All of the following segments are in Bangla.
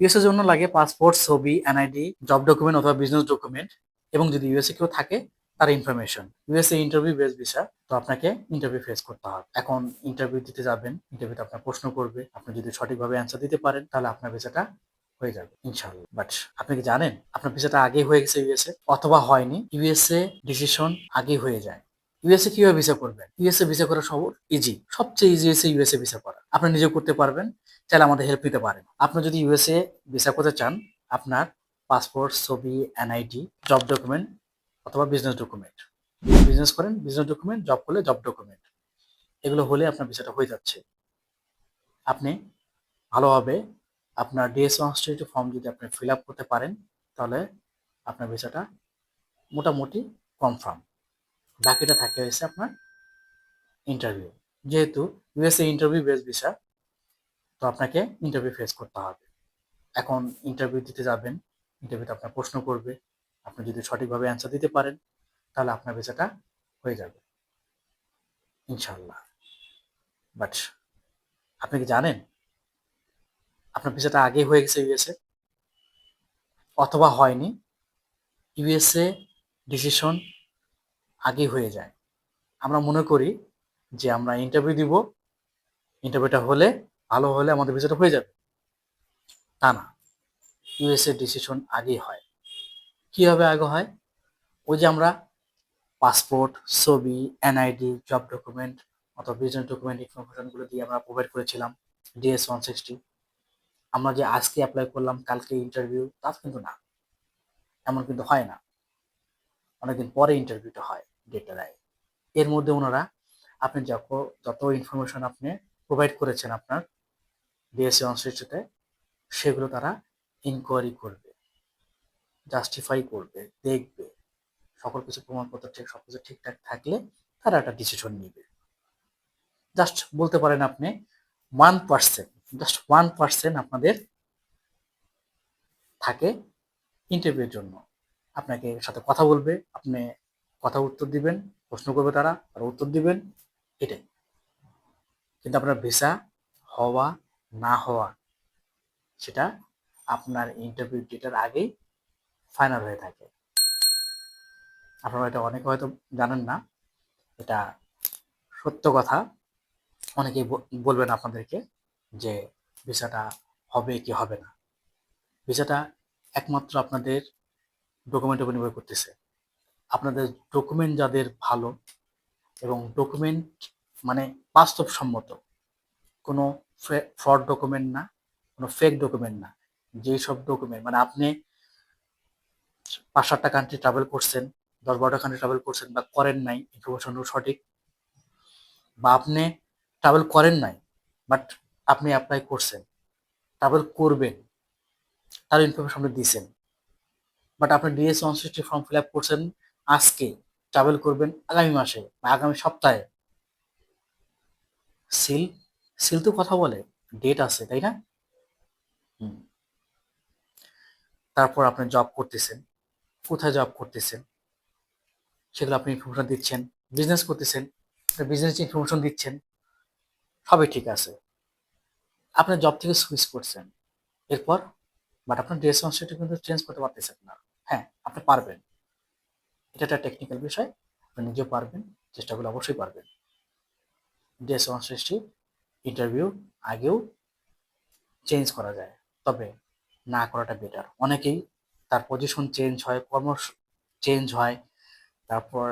ইউএস এর জন্য লাগে পাসপোর্ট, ছবি, এনআইডি, জব ডকুমেন্ট অথবা বিজনেস ডকুমেন্ট এবং যদি ইউএসএ কেউ থাকে তার information. USA interview base visa, তো আপনাকে ইন্টারভিউ ফেস করতে হবে। এখন ইন্টারভিউ দিতে যাবেন, ইন্টারভিউতে আপনার প্রশ্ন করবে, আপনি যদি সঠিকভাবে অ্যান্সার দিতে পারেন তাহলে আপনার ভিসাটা হয়ে যাবে ইনশাআল্লাহ। বাট আপনি কি জানেন আপনার ভিসাটা আগে হয়ে গেছে ইউএসএ অথবা হয়নি? ইউএসএ ডিসিশন আগে হয়ে যায়। ইউএসএ কিভাবে ভিসা করবেন? ইউএসএ ভিসা করা সব ইজি, সবচেয়ে ইজি হচ্ছে ইউএসএ ভিসা করা। আপনি নিজেও করতে পারবেন, চাইলে আমাদের হেল্প নিতে পারেন। আপনি যদি ইউএসএ ভিসা করতে চান, আপনার পাসপোর্ট, ছবি, এনআইডি, জব ডকুমেন্ট অথবা বিজনেস ডকুমেন্ট, বিজনেস করেন বিজনেস ডকুমেন্ট, জব করলে জব ডকুমেন্ট, এগুলো হলে আপনার ভিসাটা হয়ে যাচ্ছে। আপনি ভালোভাবে আপনার ডিএস কনস্টিটিউট ফর্ম যদি আপনি ফিল আপ করতে পারেন তাহলে আপনার ভিসাটা মোটামুটি কনফার্ম। বাকিটা থাকে হয়েছে আপনার ইন্টারভিউ। যেহেতু ইউএসএ ইন্টারভিউ বেস ভিসা, তো আপনাকে ইন্টারভিউ ফেস করতে হবে। এখন ইন্টারভিউ দিতে যাবেন, ইন্টারভিউতে আপনার প্রশ্ন করবে, আপনি যদি সঠিকভাবে অ্যান্সার দিতে পারেন তাহলে আপনার ভিসাটা হয়ে যাবে ইনশাআল্লাহ। বাট আপনি কি জানেন আপনার ভিসাটা আগে হয়ে গেছে ইউএসএ অথবা হয়নি? ইউএসএ ডিসিশন আগে হয়ে যায়। আমরা মনে করি যে আমরা ইন্টারভিউ দিব, ইন্টারভিউটা হলে ভালো হলে আমাদের ভিসাটা হয়ে যাবে। তা না, ইউএসএ ডিসিশন আগেই হয়। কিভাবে আগে হয়? ওই যে আমরা পাসপোর্ট, ছবি, এনআইডি, জব ডকুমেন্ট অথবা বিজনেস ডকুমেন্ট ইনফরমেশনগুলো দিয়ে আমরা প্রোভাইড করেছিলাম DS-160। আমরা যে আজকে অ্যাপ্লাই করলাম কালকে ইন্টারভিউ, তা কিন্তু না, এমন কিন্তু হয় না। অনেকদিন পরে ইন্টারভিউটা হয়, ডেটটা দেয়। এর মধ্যে ওনারা আপনি যত ইনফরমেশন আপনি প্রোভাইড করেছেন আপনার DS-160-তে, সেগুলো তারা ইনকোয়ারি করবে, জাস্টিফাই করবে, দেখবে সকল কিছু প্রমাণপত্র ঠিক সবকিছু ঠিকঠাক থাকলে তারা একটা ডিসিশন নিবে। জাস্ট বলতে পারেন আপনি 1%, জাস্ট 1% আপনাদের থাকে ইন্টারভিউর জন্য। আপনাকে সাথে কথা বলবে, আপনি কথা উত্তর দিবেন, প্রশ্ন করবে তারা আর উত্তর দিবেন, এটাই। কিন্তু আপনার ভিসা হওয়া না হওয়া সেটা আপনার ইন্টারভিউ ডেটের আগেই ফাইনাল হয়ে থাকে। আপনারা এটা অনেকে হয়তো জানেন না, এটা সত্য কথা। অনেকেই বলবেন আপনাদেরকে যে ভিসাটা হবে কি হবে না। ভিসাটা একমাত্র আপনাদের ডকুমেন্টের উপর নির্ভর করতেছে। আপনাদের ডকুমেন্ট যাদের ভালো এবং ডকুমেন্ট মানে বাস্তবসম্মত, কোনো ফ্রড ডকুমেন্ট না, কোনো ফেক ডকুমেন্ট না, যেই সব ডকুমেন্ট মানে আপনি 5-7টা কান্ট্রি ট্রাভেল করছেন, 10-12টা কান্ট্রি ট্রাভেল করছেন বা করেন নাই, ইনফরমেশনগুলো সঠিক, বা আপনি ট্রাভেল করেন নাই বাট আপনি অ্যাপ্লাই করছেন, ট্রাভেল করবেন, তার ইনফরমেশন আপনি দিয়েছেন, বাট আপনি DS-160 ফর্ম ফিল আপ করছেন আজকে, ট্রাভেল করবেন আগামী মাসে বা আগামী সপ্তাহে। সিল সিল তো কথা বলে, ডেট আছে তাই না? হুম। তারপর আপনি জব করতেছেন, কোথায় জব করতেছেন সেগুলো আপনি ইনফরমেশন দিচ্ছেন, বিজনেস করতেছেন, বিজনেস ইনফরমেশন দিচ্ছেন, সবই ঠিক আছে। আপনি জব থেকে সুইচ করছেন, এরপর বাট আপনার রেসপন্সিবিলিটি কিন্তু চেঞ্জ করতে পারতেছেন না। হ্যাঁ, আপনি পারবেন, এটা একটা টেকনিক্যাল বিষয়, আপনি নিজেও পারবেন, চেষ্টা করলে অবশ্যই পারবেন। DS-160 ইন্টারভিউ আগেও চেঞ্জ করা যায়, তবে না করাটা বেটার। অনেকেই তার পজিশন চেঞ্জ হয়, কর্ম চেঞ্জ হয়, তারপর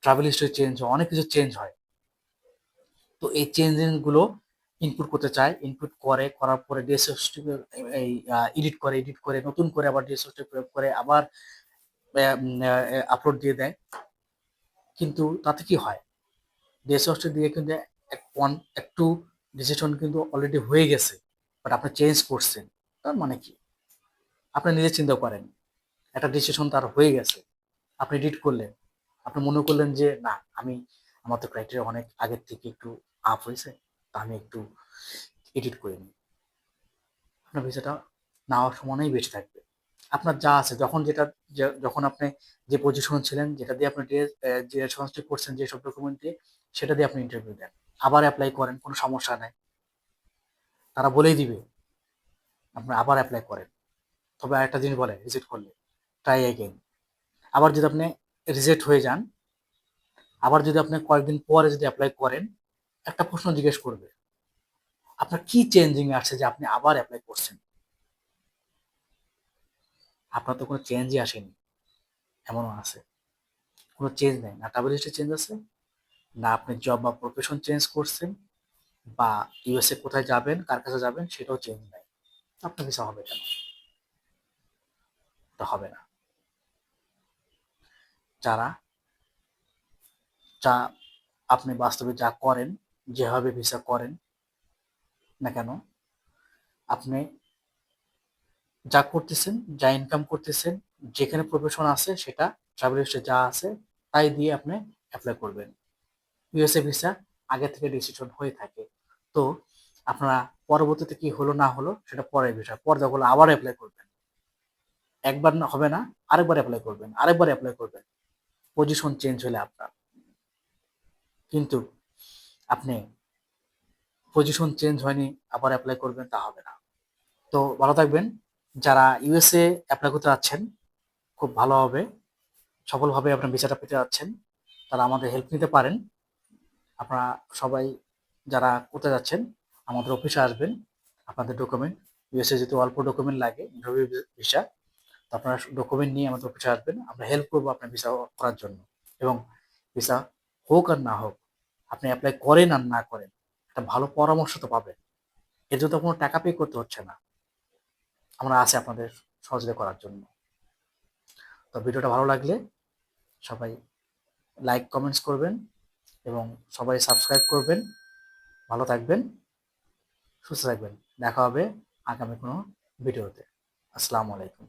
ট্রাভেল হিস্ট্রি চেঞ্জ হয়, অনেক কিছু চেঞ্জ হয়। তো এই চেঞ্জিংগুলো ইনপুট করতে চায়, ইনপুট করে, করার পরে ডিএসএসটি এই এডিট করে নতুন করে আবার ডিএসএসটি প্রয়োগ করে আবার আপলোড দিয়ে দেয়। কিন্তু তাতে কি হয়, ডিএসএসটি দিয়ে কিন্তু একটু ডিসিশন কিন্তু অলরেডি হয়ে গেছে, বাট আপনি চেঞ্জ করছেন, তার মানে কি? আপনি নিজে চিন্তা করেন, একটা ডিসিশন তার হয়ে গেছে, আপনি এডিট করলেন, আপনি মনে করলেন যে না, আমার তো ক্রাইটেরিয়া অনেক আগের থেকে একটু আপ হয়েছে, তা আমি একটু এডিট করে নিই। আপনার ভিসাটা না হওয়ার সম্ভাবনাই বেশি থাকবে। আপনার যা আছে, যখন আপনি যে পজিশনে ছিলেন, যেটা দিয়ে আপনি যে সংশ্লিষ্ট করছেন, যেসব ডকুমেন্ট দিয়ে, সেটা দিয়ে আপনি ইন্টারভিউ দেন, আবার অ্যাপ্লাই করেন, কোনো সমস্যা নাই, তারা বলেই দিবে আপনি আবার অ্যাপ্লাই করেন। তবে আরেকটা জিনিস বলে রিজেক্ট করলে, ট্রাই এগেইন। আবার যদি আপনি রিজেক্ট হয়ে যান, আবার যদি আপনি কয়েকদিন পরে যদি অ্যাপ্লাই করেন, একটা প্রশ্ন জিজ্ঞেস করবে, আপনার কি চেঞ্জিং আসছে যে আপনি আবার অ্যাপ্লাই করছেন? আপনার তো কোনো চেঞ্জই আসেনি, এমনও আছে। কোনো চেঞ্জ নেই, না ট্রাভেল হিস্ট্রি চেঞ্জ আছে, না আপনি জব বা প্রফেশন চেঞ্জ করছেন, বা ইউএসএ কোথায় যাবেন, কার কাছে যাবেন সেটাও চেঞ্জ নাই। আপনার ভিসা হবে কেন? এটা হবে না। যারা যা আপনি বাস্তবে যা করেন, যেভাবে ভিসা করেন না কেন, আপনি যা করতেছেন, যা ইনকাম করতেছেন, যেখানে প্রফেশন আছে সেটা, ট্রাভেল হিস্ট্রি যা আছে তাই দিয়ে আপনি অ্যাপ্লাই করবেন। ইউএসএ ভিসা আগে থেকে ডিসিশন হয়ে থাকে। তো আপনারা পরবর্তীতে কি হলো না হলো সেটা পরের বিষয়, পরে যখন আবার অ্যাপ্লাই করবেন, একবার না হবে না, আরেকবার অ্যাপ্লাই করবেন, আরেকবার অ্যাপ্লাই করবেন, পজিশন চেঞ্জ হলে আপনার। কিন্তু আপনি পজিশন চেঞ্জ হয়নি আবার অ্যাপ্লাই করবেন, তা হবে না। তো ভালো থাকবেন। যারা ইউএসএ অ্যাপ্লাই করতে যাচ্ছেন, খুব ভালো হবে, সফলভাবে আপনার ভিসাটা পেতে যাচ্ছেন, তারা আমাদের হেল্প নিতে পারেন। আপনারা সবাই যারা করতে যাচ্ছেন আমাদের অফিসে আসবেন। আপনাদের ডকুমেন্ট, ইউএসএ যেহেতু অল্প ডকুমেন্ট লাগে ইন্টারভিউ ভিসা, তো আপনারা ডকুমেন্ট নিয়ে আমাদের অফিসে আসবেন, আমরা হেল্প করবো আপনার ভিসা করার জন্য। এবং ভিসা হোক আর না হোক, আপনি অ্যাপ্লাই করেন আর না করেন, একটা ভালো পরামর্শ তো পাবেন। এর জন্য তো কোনো টাকা পে করতে হচ্ছে না। আমরা আছি আপনাদের সহযোগিতা করার জন্য। তো ভিডিওটা ভালো লাগলে সবাই লাইক কমেন্টস করবেন এবং সবাই সাবস্ক্রাইব করবেন। ভালো থাকবেন, সুস্থ থাকবেন। দেখা হবে আগামী কোনো ভিডিওতে। আসসালামু আলাইকুম।